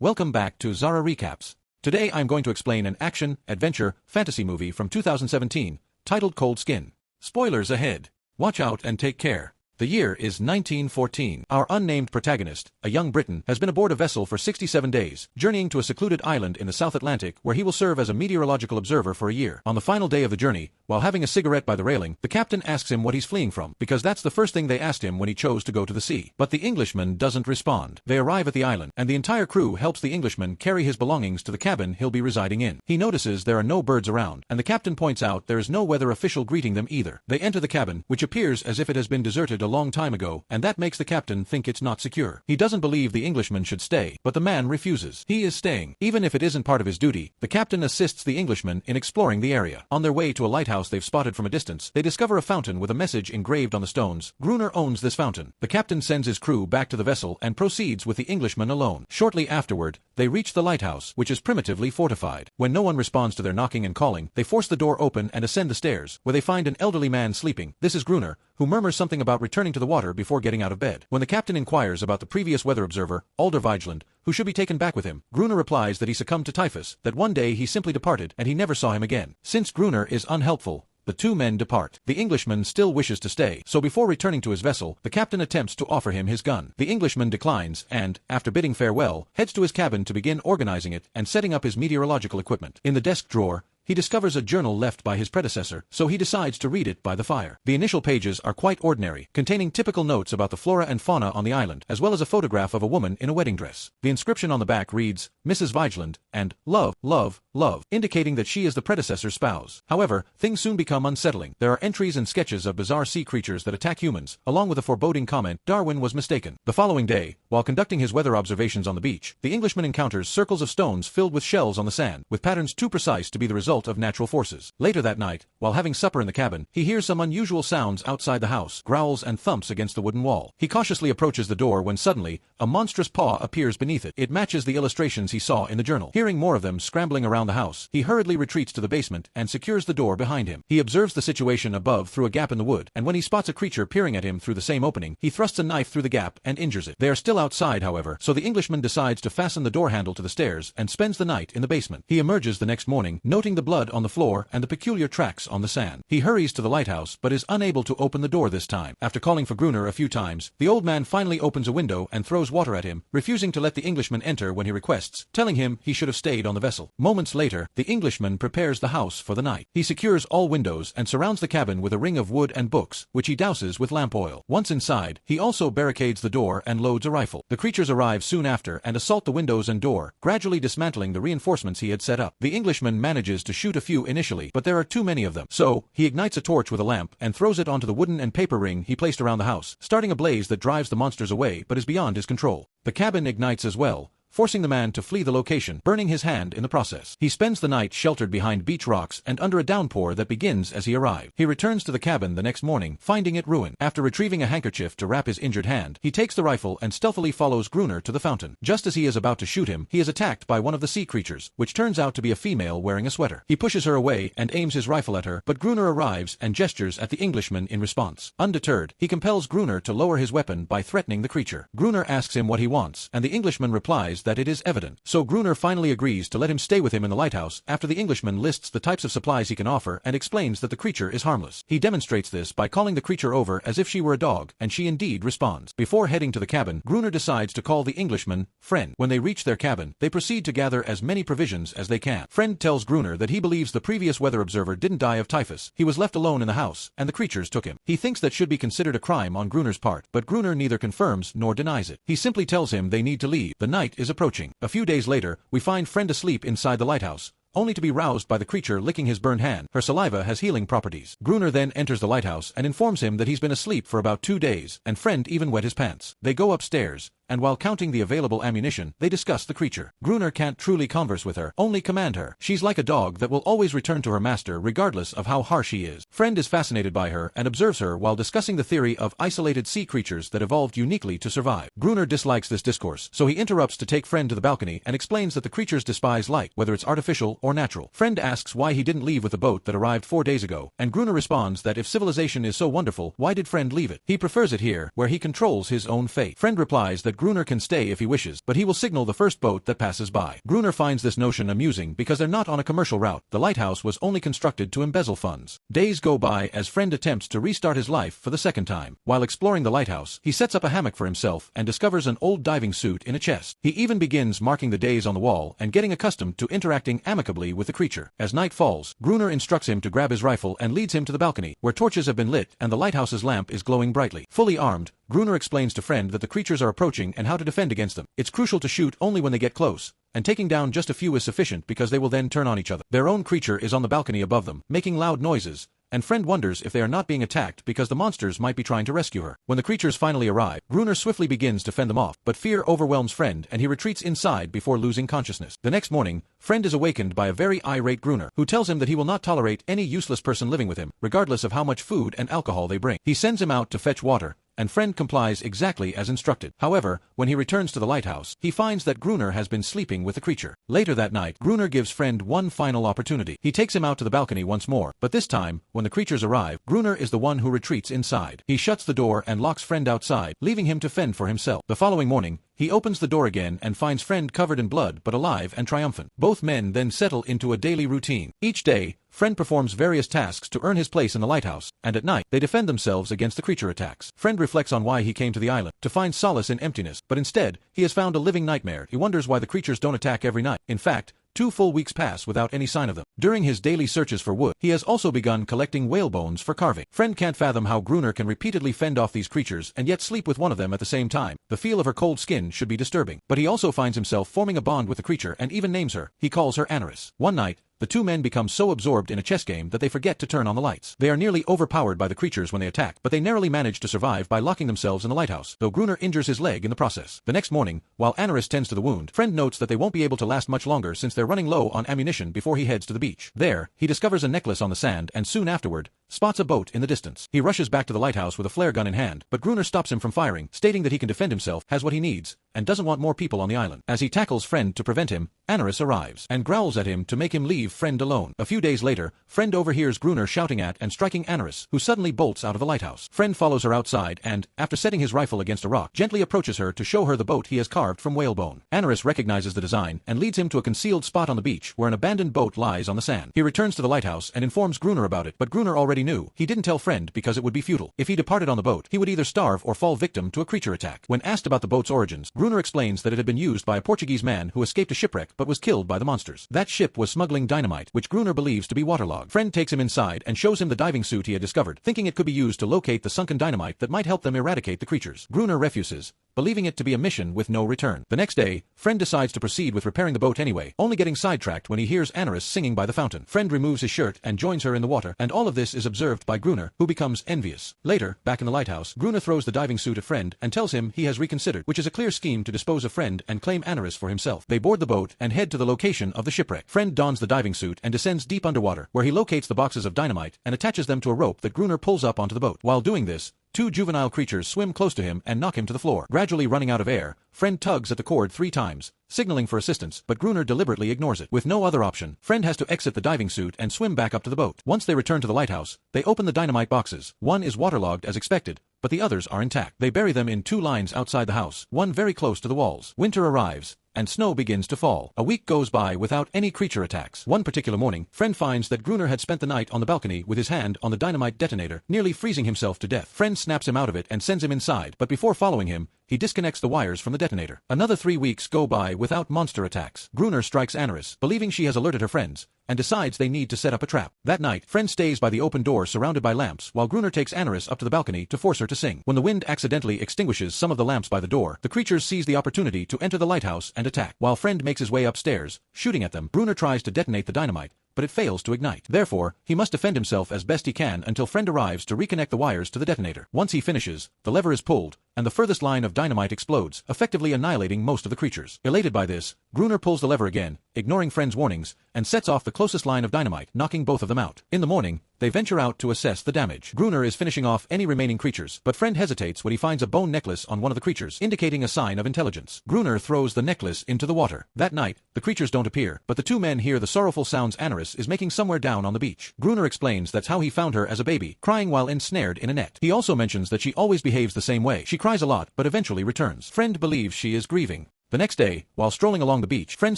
Welcome back to Zara Recaps. Today I'm going to explain an action, adventure, fantasy movie from 2017, titled Cold Skin. Spoilers ahead. Watch out and take care. The year is 1914. Our unnamed protagonist, a young Briton, has been aboard a vessel for 67 days, journeying to a secluded island in the South Atlantic where he will serve as a meteorological observer for a year. On the final day of the journey, while having a cigarette by the railing, the captain asks him what he's fleeing from, because that's the first thing they asked him when he chose to go to the sea. But the Englishman doesn't respond. They arrive at the island, and the entire crew helps the Englishman carry his belongings to the cabin he'll be residing in. He notices there are no birds around, and the captain points out there is no weather official greeting them either. They enter the cabin, which appears as if it has been deserted a long time ago, and that makes the captain think it's not secure. He doesn't believe the Englishman should stay, but the man refuses. He is staying. Even if it isn't part of his duty, the captain assists the Englishman in exploring the area. On their way to a lighthouse they've spotted from a distance, they discover a fountain with a message engraved on the stones. Gruner owns this fountain. The captain sends his crew back to the vessel and proceeds with the Englishman alone. Shortly afterward, they reach the lighthouse, which is primitively fortified. When no one responds to their knocking and calling, they force the door open and ascend the stairs, where they find an elderly man sleeping. This is Gruner, who murmurs something about returning to the water before getting out of bed. When the captain inquires about the previous weather observer, Alder Vigeland, who should be taken back with him, Gruner replies that he succumbed to typhus, that one day he simply departed and he never saw him again. Since Gruner is unhelpful, the two men depart. The Englishman still wishes to stay, so before returning to his vessel, the captain attempts to offer him his gun. The Englishman declines and, after bidding farewell, heads to his cabin to begin organizing it and setting up his meteorological equipment. In the desk drawer, he discovers a journal left by his predecessor, so he decides to read it by the fire. The initial pages are quite ordinary, containing typical notes about the flora and fauna on the island, as well as a photograph of a woman in a wedding dress. The inscription on the back reads, Mrs. Vigeland, and love, love, love, indicating that she is the predecessor's spouse. However, things soon become unsettling. There are entries and sketches of bizarre sea creatures that attack humans, along with a foreboding comment, Darwin was mistaken. The following day, while conducting his weather observations on the beach, the Englishman encounters circles of stones filled with shells on the sand, with patterns too precise to be the result of natural forces. Later that night, while having supper in the cabin, he hears some unusual sounds outside the house, growls and thumps against the wooden wall. He cautiously approaches the door when suddenly, a monstrous paw appears beneath it. It matches the illustrations he saw in the journal. Hearing more of them scrambling around the house, he hurriedly retreats to the basement and secures the door behind him. He observes the situation above through a gap in the wood, and when he spots a creature peering at him through the same opening, he thrusts a knife through the gap and injures it. They are still outside, however, so the Englishman decides to fasten the door handle to the stairs and spends the night in the basement. He emerges the next morning, noting the blood on the floor and the peculiar tracks on the sand. He hurries to the lighthouse but is unable to open the door this time. After calling for Gruner a few times, the old man finally opens a window and throws water at him, refusing to let the Englishman enter when he requests, telling him he should have stayed on the vessel. Moments later, the Englishman prepares the house for the night. He secures all windows and surrounds the cabin with a ring of wood and books, which he douses with lamp oil. Once inside, he also barricades the door and loads a rifle. The creatures arrive soon after and assault the windows and door, gradually dismantling the reinforcements he had set up. The Englishman manages to shoot a few initially, but there are too many of them. So, he ignites a torch with a lamp and throws it onto the wooden and paper ring he placed around the house, starting a blaze that drives the monsters away but is beyond his control. The cabin ignites as well, forcing the man to flee the location, burning his hand in the process. He spends the night sheltered behind beach rocks and under a downpour that begins as he arrived. He returns to the cabin the next morning, finding it ruined. After retrieving a handkerchief to wrap his injured hand, he takes the rifle and stealthily follows Gruner to the fountain. Just as he is about to shoot him, he is attacked by one of the sea creatures, which turns out to be a female wearing a sweater. He pushes her away and aims his rifle at her, but Gruner arrives and gestures at the Englishman in response. Undeterred, he compels Gruner to lower his weapon by threatening the creature. Gruner asks him what he wants, and the Englishman replies that it is evident. So Gruner finally agrees to let him stay with him in the lighthouse after the Englishman lists the types of supplies he can offer and explains that the creature is harmless. He demonstrates this by calling the creature over as if she were a dog, and she indeed responds. Before heading to the cabin, Gruner decides to call the Englishman friend. When they reach their cabin, they proceed to gather as many provisions as they can. Friend tells Gruner that he believes the previous weather observer didn't die of typhus. He was left alone in the house, and the creatures took him. He thinks that should be considered a crime on Gruner's part, but Gruner neither confirms nor denies it. He simply tells him they need to leave. The night is approaching. A few days later, we find Friend asleep inside the lighthouse, only to be roused by the creature licking his burned hand. Her saliva has healing properties. Gruner then enters the lighthouse and informs him that he's been asleep for about 2 days, and Friend even wet his pants. They go upstairs, and while counting the available ammunition, they discuss the creature. Gruner can't truly converse with her, only command her. She's like a dog that will always return to her master regardless of how harsh he is. Friend is fascinated by her and observes her while discussing the theory of isolated sea creatures that evolved uniquely to survive. Gruner dislikes this discourse, so he interrupts to take Friend to the balcony and explains that the creatures despise light, whether it's artificial or natural. Friend asks why he didn't leave with the boat that arrived 4 days ago, and Gruner responds that if civilization is so wonderful, why did Friend leave it? He prefers it here, where he controls his own fate. Friend replies that Gruner can stay if he wishes, but he will signal the first boat that passes by. Gruner finds this notion amusing because they're not on a commercial route. The lighthouse was only constructed to embezzle funds. Days go by as Friend attempts to restart his life for the second time. While exploring the lighthouse, he sets up a hammock for himself and discovers an old diving suit in a chest. He even begins marking the days on the wall and getting accustomed to interacting amicably with the creature. As night falls, Gruner instructs him to grab his rifle and leads him to the balcony, where torches have been lit and the lighthouse's lamp is glowing brightly. Fully armed, Gruner explains to Friend that the creatures are approaching and how to defend against them. It's crucial to shoot only when they get close, and taking down just a few is sufficient because they will then turn on each other. Their own creature is on the balcony above them, making loud noises, and Friend wonders if they are not being attacked because the monsters might be trying to rescue her. When the creatures finally arrive, Gruner swiftly begins to fend them off, but fear overwhelms Friend and he retreats inside before losing consciousness. The next morning, Friend is awakened by a very irate Gruner, who tells him that he will not tolerate any useless person living with him, regardless of how much food and alcohol they bring. He sends him out to fetch water, and Friend complies exactly as instructed. However, when he returns to the lighthouse, he finds that Gruner has been sleeping with the creature. Later that night, Gruner gives Friend one final opportunity. He takes him out to the balcony once more, but this time, when the creatures arrive, Gruner is the one who retreats inside. He shuts the door and locks Friend outside, leaving him to fend for himself. The following morning, he opens the door again and finds Friend covered in blood but alive and triumphant. Both men then settle into a daily routine. Each day, Friend performs various tasks to earn his place in the lighthouse, and at night, they defend themselves against the creature attacks. Friend reflects on why he came to the island, to find solace in emptiness, but instead, he has found a living nightmare. He wonders why the creatures don't attack every night. In fact, 2 full weeks pass without any sign of them. During his daily searches for wood, he has also begun collecting whale bones for carving. Friend can't fathom how Gruner can repeatedly fend off these creatures and yet sleep with one of them at the same time. The feel of her cold skin should be disturbing. But he also finds himself forming a bond with the creature and even names her. He calls her Anaris. One night, the two men become so absorbed in a chess game that they forget to turn on the lights. They are nearly overpowered by the creatures when they attack, but they narrowly manage to survive by locking themselves in the lighthouse, though Gruner injures his leg in the process. The next morning, while Anaris tends to the wound, Friend notes that they won't be able to last much longer since they're running low on ammunition before he heads to the beach. There, he discovers a necklace on the sand and soon afterward, spots a boat in the distance. He rushes back to the lighthouse with a flare gun in hand, but Gruner stops him from firing, stating that he can defend himself, has what he needs, and doesn't want more people on the island. As he tackles Friend to prevent him, Anaris arrives, and growls at him to make him leave Friend alone. A few days later, Friend overhears Gruner shouting at and striking Anaris, who suddenly bolts out of the lighthouse. Friend follows her outside and, after setting his rifle against a rock, gently approaches her to show her the boat he has carved from whalebone. Anaris recognizes the design and leads him to a concealed spot on the beach where an abandoned boat lies on the sand. He returns to the lighthouse and informs Gruner about it, but Gruner already knew. He didn't tell Friend because it would be futile. If he departed on the boat, he would either starve or fall victim to a creature attack. When asked about the boat's origins, Gruner explains that it had been used by a Portuguese man who escaped a shipwreck but was killed by the monsters. That ship was smuggling dynamite, which Gruner believes to be waterlogged. Friend takes him inside and shows him the diving suit he had discovered, thinking it could be used to locate the sunken dynamite that might help them eradicate the creatures. Gruner refuses, believing it to be a mission with no return. The next day, Friend decides to proceed with repairing the boat anyway, only getting sidetracked when he hears Anaris singing by the fountain. Friend removes his shirt and joins her in the water, and all of this is observed by Gruner, who becomes envious. Later, back in the lighthouse, Gruner throws the diving suit at Friend and tells him he has reconsidered, which is a clear scheme to dispose of Friend and claim Anaris for himself. They board the boat and head to the location of the shipwreck. Friend dons the diving suit and descends deep underwater, where he locates the boxes of dynamite and attaches them to a rope that Gruner pulls up onto the boat. While doing this, 2 juvenile creatures swim close to him and knock him to the floor. Gradually running out of air, Friend tugs at the cord 3 times, signaling for assistance, but Gruner deliberately ignores it. With no other option, Friend has to exit the diving suit and swim back up to the boat. Once they return to the lighthouse, they open the dynamite boxes. One is waterlogged as expected, but the others are intact. They bury them in 2 lines outside the house, one very close to the walls. Winter arrives, and snow begins to fall. A week goes by without any creature attacks. One particular morning, Friend finds that Gruner had spent the night on the balcony with his hand on the dynamite detonator, nearly freezing himself to death. Friend snaps him out of it and sends him inside, but before following him, he disconnects the wires from the detonator. Another 3 weeks go by without monster attacks. Gruner strikes Anaris, believing she has alerted her friends, and decides they need to set up a trap. That night, Friend stays by the open door surrounded by lamps while Gruner takes Anaris up to the balcony to force her to sing. When the wind accidentally extinguishes some of the lamps by the door, the creatures seize the opportunity to enter the lighthouse and attack. While Friend makes his way upstairs, shooting at them, Gruner tries to detonate the dynamite, but it fails to ignite. Therefore, he must defend himself as best he can until Friend arrives to reconnect the wires to the detonator. Once he finishes, the lever is pulled, and the furthest line of dynamite explodes, effectively annihilating most of the creatures. Elated by this, Gruner pulls the lever again, ignoring Friend's warnings, and sets off the closest line of dynamite, knocking both of them out. In the morning, They venture out to assess the damage. Gruner is finishing off any remaining creatures, but Friend hesitates when he finds a bone necklace on one of the creatures, indicating a sign of intelligence. Gruner throws the necklace into the water. That night, the creatures don't appear, but the two men hear the sorrowful sounds Anaris is making somewhere down on the beach. Gruner explains that's how he found her as a baby, crying while ensnared in a net. He also mentions that she always behaves the same way. She cries a lot, but eventually returns. Friend believes she is grieving. The next day, while strolling along the beach, Friend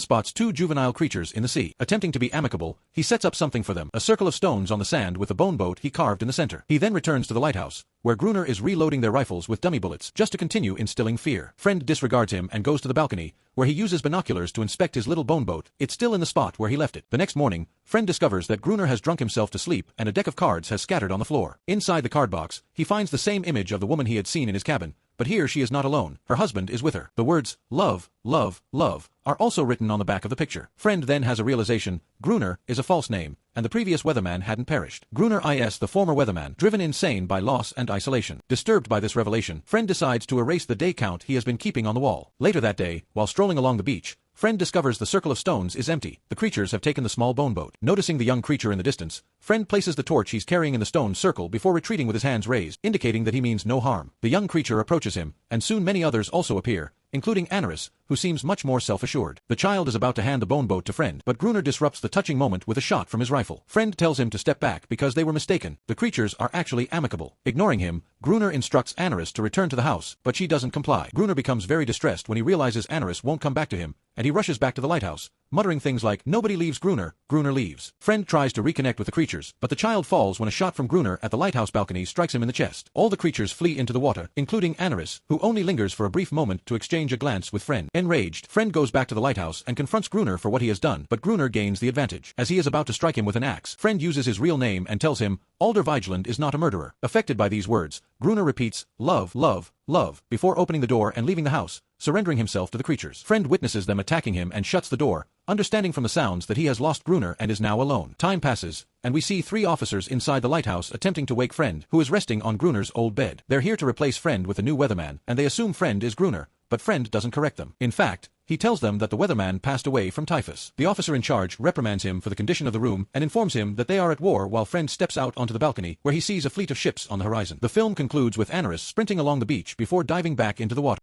spots two juvenile creatures in the sea. Attempting to be amicable, he sets up something for them, a circle of stones on the sand with a bone boat he carved in the center. He then returns to the lighthouse, where Gruner is reloading their rifles with dummy bullets, just to continue instilling fear. Friend disregards him and goes to the balcony, where he uses binoculars to inspect his little bone boat. It's still in the spot where he left it. The next morning, Friend discovers that Gruner has drunk himself to sleep and a deck of cards has scattered on the floor. Inside the card box, he finds the same image of the woman he had seen in his cabin, but here she is not alone. Her husband is with her. The words, love, love, love, are also written on the back of the picture. Friend then has a realization: Gruner is a false name, and the previous weatherman hadn't perished. Gruner is the former weatherman, driven insane by loss and isolation. Disturbed by this revelation, Friend decides to erase the day count he has been keeping on the wall. Later that day, while strolling along the beach, Friend discovers the circle of stones is empty. The creatures have taken the small bone boat. Noticing the young creature in the distance, Friend places the torch he's carrying in the stone circle before retreating with his hands raised, indicating that he means no harm. The young creature approaches him, and soon many others also appear, including Anaris, who seems much more self-assured. The child is about to hand the bone boat to Friend, but Gruner disrupts the touching moment with a shot from his rifle. Friend tells him to step back because they were mistaken. The creatures are actually amicable. Ignoring him, Gruner instructs Anaris to return to the house, but she doesn't comply. Gruner becomes very distressed when he realizes Anaris won't come back to him, and he rushes back to the lighthouse, muttering things like, "Nobody leaves Gruner, Gruner leaves." Friend tries to reconnect with the creatures, but the child falls when a shot from Gruner at the lighthouse balcony strikes him in the chest. All the creatures flee into the water, including Anaris, who only lingers for a brief moment to exchange a glance with Friend. Enraged, Friend goes back to the lighthouse and confronts Gruner for what he has done, but Gruner gains the advantage. As he is about to strike him with an axe, Friend uses his real name and tells him, Alder Vigeland is not a murderer. Affected by these words, Gruner repeats, love, love, love, before opening the door and leaving the house, surrendering himself to the creatures. Friend witnesses them attacking him and shuts the door, understanding from the sounds that he has lost Gruner and is now alone. Time passes, and we see 3 officers inside the lighthouse attempting to wake Friend, who is resting on Gruner's old bed. They're here to replace Friend with a new weatherman, and they assume Friend is Gruner, but Friend doesn't correct them. In fact, he tells them that the weatherman passed away from typhus. The officer in charge reprimands him for the condition of the room and informs him that they are at war while Friend steps out onto the balcony, where he sees a fleet of ships on the horizon. The film concludes with Anaris sprinting along the beach before diving back into the water.